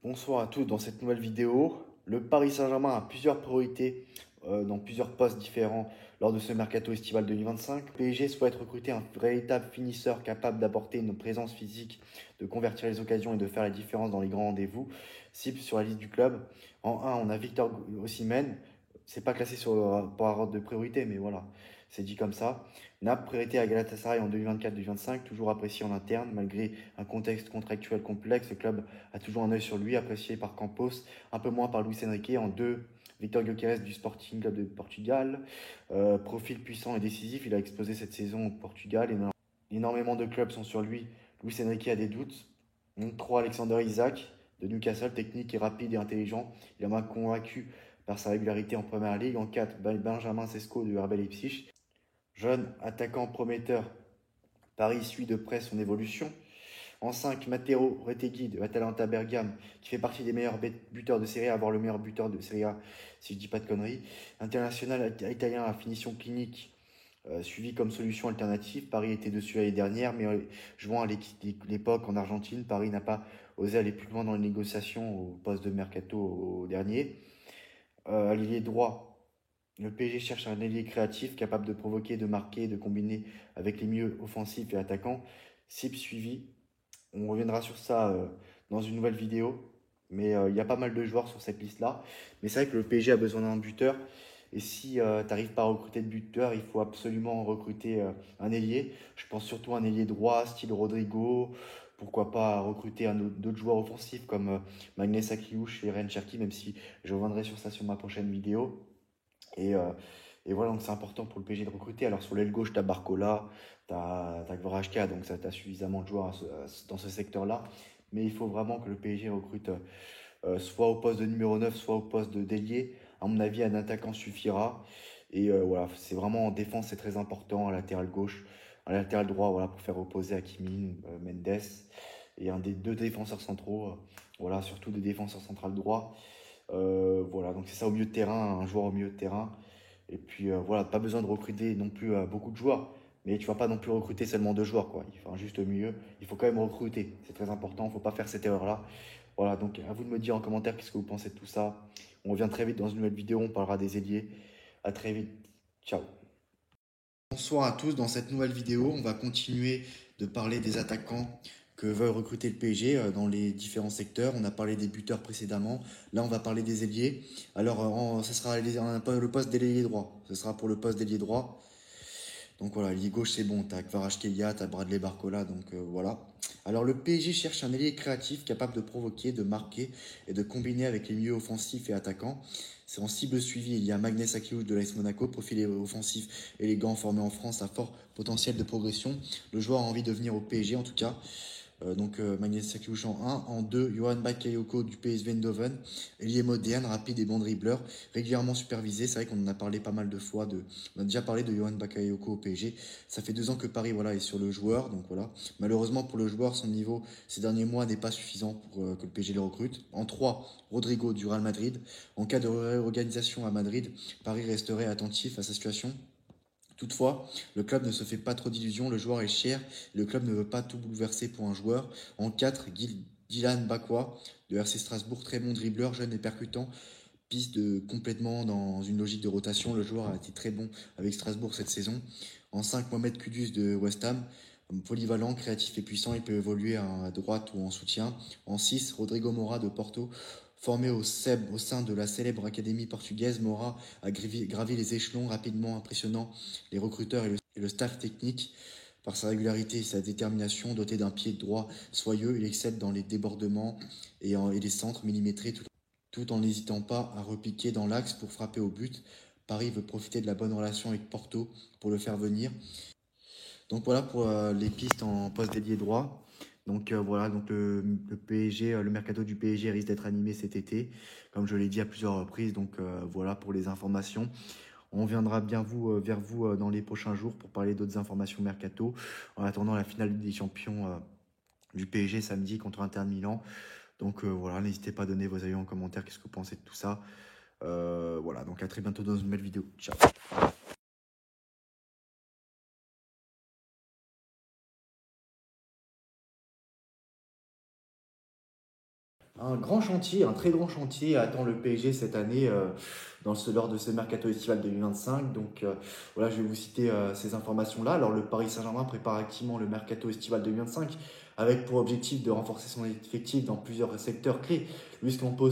Bonsoir à tous. Dans cette nouvelle vidéo, le Paris Saint-Germain a plusieurs priorités dans plusieurs postes différents lors de ce mercato estival 2025. Le PSG souhaite recruter un véritable finisseur capable d'apporter une présence physique, de convertir les occasions et de faire la différence dans les grands rendez-vous. Cible sur la liste du club. En 1, on a Victor Osimhen. C'est pas classé par ordre de priorité, mais voilà, c'est dit comme ça. Naples, priorité à Galatasaray en 2024-2025, toujours apprécié en interne, malgré un contexte contractuel complexe. Le club a toujours un œil sur lui, apprécié par Campos, un peu moins par Luis Enrique. En 2, Victor Gyökeres du Sporting Club de Portugal. Profil puissant et décisif, il a explosé cette saison au Portugal. Énormément de clubs sont sur lui. Luis Enrique a des doutes. 3, Alexander Isaac de Newcastle, technique et rapide et intelligent. Il m'a convaincu par sa régularité en Première Ligue. En 4, Benjamin Sesko de RB Leipzig. Jeune attaquant prometteur, Paris suit de près son évolution. En 5, Matteo Retegui de Atalanta Bergame, qui fait partie des meilleurs buteurs de Serie A, voire le meilleur buteur de Serie A, si je dis pas de conneries. International italien à finition clinique, suivi comme solution alternative. Paris était dessus l'année dernière, mais jouant à l'époque en Argentine, Paris n'a pas osé aller plus loin dans les négociations au poste de mercato au dernier. Ailier droit, le PSG cherche un ailier créatif capable de provoquer, de marquer, de combiner avec les milieux offensifs et attaquants. Cible suivi, on reviendra sur ça dans une nouvelle vidéo. Mais il y a pas mal de joueurs sur cette liste-là. Mais c'est vrai que le PSG a besoin d'un buteur. Et si tu n'arrives pas à recruter de buteur, il faut absolument recruter un ailier. Je pense surtout à un ailier droit, style Rodrigo. Pourquoi pas recruter d'autres joueurs offensifs comme Magnès Akiouche et Ren Cherki, même si je reviendrai sur ça sur ma prochaine vidéo. Et, euh, et voilà, donc c'est important pour le PSG de recruter. Alors sur l'aile gauche, tu as Barcola, tu as Kvaratskhelia, donc ça tu as suffisamment de joueurs dans ce secteur-là. Mais il faut vraiment que le PSG recrute soit au poste de numéro 9, soit au poste de d'ailier. À mon avis, un attaquant suffira. Et voilà, c'est vraiment en défense, c'est très important. À latéral gauche, à latéral droit, voilà, pour faire opposer Hakimi, Mendes. Et un des deux défenseurs centraux, voilà, surtout des défenseurs centrales droits. Voilà, donc c'est ça au milieu de terrain, un joueur au milieu de terrain. Et puis voilà, pas besoin de recruter non plus beaucoup de joueurs. Mais tu vas pas non plus recruter seulement deux joueurs, quoi. Il faut un juste milieu. Il faut quand même recruter. C'est très important. Il ne faut pas faire cette erreur-là. Voilà, donc à vous de me dire en commentaire qu'est-ce que vous pensez de tout ça. On revient très vite dans une nouvelle vidéo. On parlera des ailiers. À très vite. Ciao. Bonsoir à tous. Dans cette nouvelle vidéo, on va continuer de parler des attaquants que veut recruter le PSG dans les différents secteurs. On a parlé des buteurs précédemment. Là, on va parler des ailiers. Alors, ce sera le poste d'ailier droit. Ce sera pour le poste d'ailier droit. Donc voilà, ailier gauche, c'est bon. T'as Kvaratskhelia, t'as Bradley Barcola. Donc voilà. Alors, le PSG cherche un ailier créatif capable de provoquer, de marquer et de combiner avec les milieux offensifs et attaquants. C'est en cible suivie, il y a Magnès Akiouche de l'AS Monaco, profil offensif élégant formé en France à fort potentiel de progression. Le joueur a envie de venir au PSG en tout cas. Magnès Sakiouche en 1. En 2, Johan Bakayoko du PSV Eindhoven. Ailier moderne, rapide et bon dribbleur, régulièrement supervisé. C'est vrai qu'on en a parlé pas mal de fois. On a déjà parlé de Johan Bakayoko au PSG. Ça fait 2 ans que Paris voilà, est sur le joueur. Donc voilà. Malheureusement pour le joueur, son niveau ces derniers mois n'est pas suffisant pour que le PSG le recrute. En 3, Rodrigo du Real Madrid. En cas de réorganisation à Madrid, Paris resterait attentif à sa situation. Toutefois, le club ne se fait pas trop d'illusions, le joueur est cher, et le club ne veut pas tout bouleverser pour un joueur. En 4, Dylan Bakwa de RC Strasbourg, très bon dribbleur, jeune et percutant, piste complètement dans une logique de rotation. Le joueur a été très bon avec Strasbourg cette saison. En 5, Mohamed Kudus de West Ham, polyvalent, créatif et puissant, il peut évoluer à droite ou en soutien. En 6, Rodrigo Mora de Porto, formé au sein de la célèbre académie portugaise. Mora a gravi les échelons rapidement, impressionnant les recruteurs et le staff technique. Par sa régularité et sa détermination, doté d'un pied droit soyeux, il excelle dans les débordements et les centres millimétrés tout en n'hésitant pas à repiquer dans l'axe pour frapper au but. Paris veut profiter de la bonne relation avec Porto pour le faire venir. Donc voilà pour les pistes en poste dédié droit. Donc voilà, donc le PSG, le mercato du PSG risque d'être animé cet été, comme je l'ai dit à plusieurs reprises. Donc voilà pour les informations. On viendra bien vers vous dans les prochains jours pour parler d'autres informations mercato. En attendant la finale des champions du PSG samedi contre Inter Milan. Donc voilà, n'hésitez pas à donner vos avis en commentaire, qu'est-ce que vous pensez de tout ça. Voilà, donc à très bientôt dans une nouvelle vidéo. Ciao. un grand chantier, un très grand chantier attend le PSG cette année lors de ce mercato estival 2025. Donc voilà, je vais vous citer ces informations-là. Alors le Paris Saint-Germain prépare activement le mercato estival 2025 avec pour objectif de renforcer son effectif dans plusieurs secteurs clés. Luis Campos,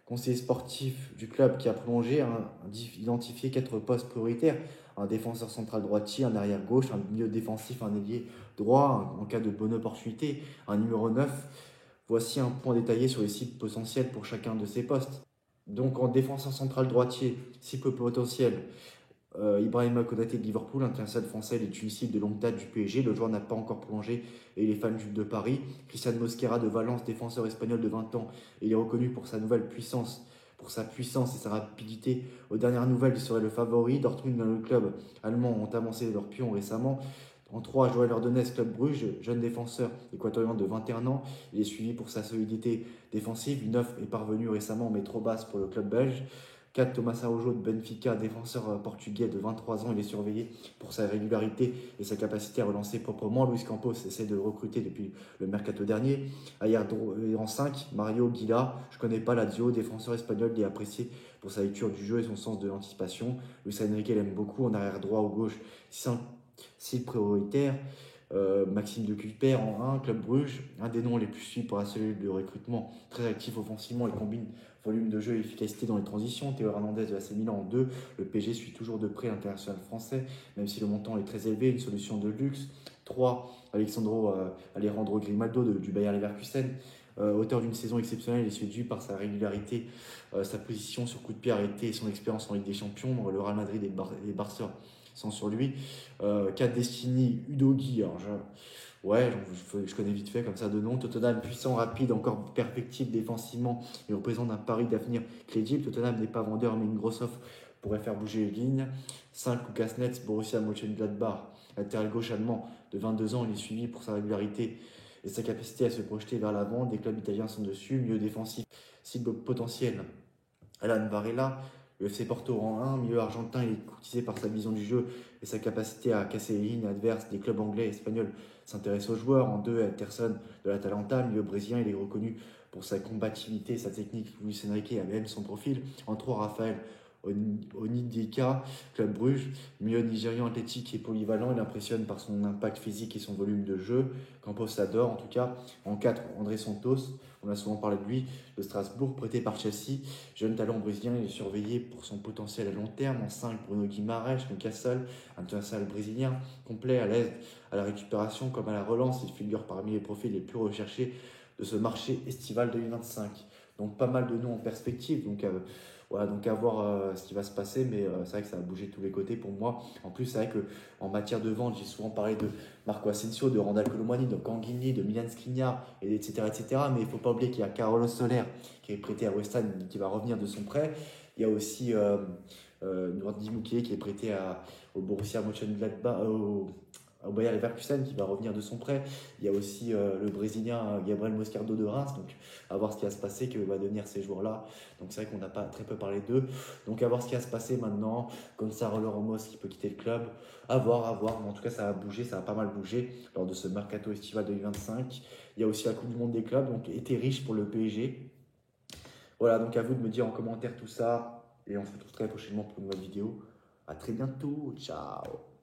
conseiller sportif du club qui a prolongé, a identifié 4 postes prioritaires. Un défenseur central droitier, un arrière gauche, un milieu défensif, un ailier droit en cas de bonne opportunité, un numéro 9. Voici un point détaillé sur les cibles potentielles pour chacun de ces postes. Donc en défenseur central droitier, cible potentielle, Ibrahima Konaté de Liverpool, international français, il est une cible de longue date du PSG. Le joueur n'a pas encore prolongé et il est fan de Paris. Christian Mosquera de Valence, défenseur espagnol de 20 ans, il est reconnu pour sa nouvelle puissance, pour sa puissance et sa rapidité. Aux dernières nouvelles, il serait le favori. Dortmund, le club allemand, ont avancé leur pion récemment. En 3, Joël Ordonez, Club Bruges, jeune défenseur équatorien de 21 ans. Il est suivi pour sa solidité défensive. 9 est parvenu récemment, mais trop basse pour le club belge. 4, Thomas Araujo de Benfica, défenseur portugais de 23 ans. Il est surveillé pour sa régularité et sa capacité à relancer proprement. Luis Campos essaie de le recruter depuis le mercato dernier. En 5, Mario Guila. Je ne connais pas Lazio, défenseur espagnol. Il est apprécié pour sa lecture du jeu et son sens de l'anticipation. Luis Enrique l'aime beaucoup en arrière droit ou gauche. 5, cible prioritaire. Maxime de Culper en 1, Club Bruges, un des noms les plus suivis pour la cellule de recrutement, très actif offensivement, il combine volume de jeu et efficacité dans les transitions. Théo Hernandez de AC Milan en 2, le PSG suit toujours de près l'international français, même si le montant est très élevé, une solution de luxe. 3, Alejandro Grimaldo du Bayer Leverkusen, auteur d'une saison exceptionnelle, il est séduit par sa régularité, sa position sur coup de pied arrêté et son expérience en Ligue des Champions. Le Real Madrid et Barça sont sur lui. 4, Destiny, Udogi. Alors je connais vite fait comme ça de nom. Tottenham, puissant, rapide, encore perfectible défensivement. Il représente un pari d'avenir crédible. Tottenham n'est pas vendeur, mais une grosse offre pourrait faire bouger les lignes. 5, Lucas Netz, Borussia Mönchengladbach, latéral gauche allemand de 22 ans. Il est suivi pour sa régularité et sa capacité à se projeter vers l'avant. Des clubs italiens sont dessus. Milieu défensif, cible potentielle. Alan Varela, le FC Porto en 1, milieu argentin, il est courtisé par sa vision du jeu et sa capacité à casser les lignes adverses. Des clubs anglais et espagnols s'intéressent aux joueurs. En 2, Anderson de l'Atalanta, milieu brésilien, il est reconnu pour sa combativité, sa technique. Luis Enrique a même son profil. En 3, Raphaël Onidika, Club Bruges, milieu nigérian athlétique et polyvalent, il impressionne par son impact physique et son volume de jeu. Campos adore en tout cas. En 4, André Santos, on a souvent parlé de lui, de Strasbourg, prêté par Chelsea, jeune talent brésilien, il est surveillé pour son potentiel à long terme. En 5, Bruno Guimaraes, Newcastle, international brésilien, complet à l'aise à la récupération comme à la relance, il figure parmi les profils les plus recherchés de ce marché estival 2025. Donc pas mal de noms en perspective, donc voilà, donc à voir ce qui va se passer, mais c'est vrai que ça va bouger de tous les côtés pour moi. En plus, c'est vrai qu'en matière de vente, j'ai souvent parlé de Marco Asensio, de Randal Colomwani, de Canguigny, de Milan Skriniar, etc., etc. Mais il ne faut pas oublier qu'il y a Carlos Soler qui est prêté à West Ham, qui va revenir de son prêt. Il y a aussi Nourdi Moukielé qui est prêté au Borussia Mönchengladbach, au Bayer Leverkusen qui va revenir de son prêt. Il y a aussi le Brésilien Gabriel Moscardo de Reims, donc à voir ce qui va se passer, que va devenir ces joueurs-là. Donc c'est vrai qu'on n'a pas très peu parlé d'eux. Donc à voir ce qui va se passer maintenant. Gonçalo Ramos qui peut quitter le club. À voir. Mais en tout cas, ça va bouger, ça va pas mal bouger lors de ce mercato estival 2025. Il y a aussi la Coupe du Monde des clubs, donc été riche pour le PSG. Voilà, donc à vous de me dire en commentaire tout ça. Et on se retrouve très prochainement pour une nouvelle vidéo. À très bientôt. Ciao.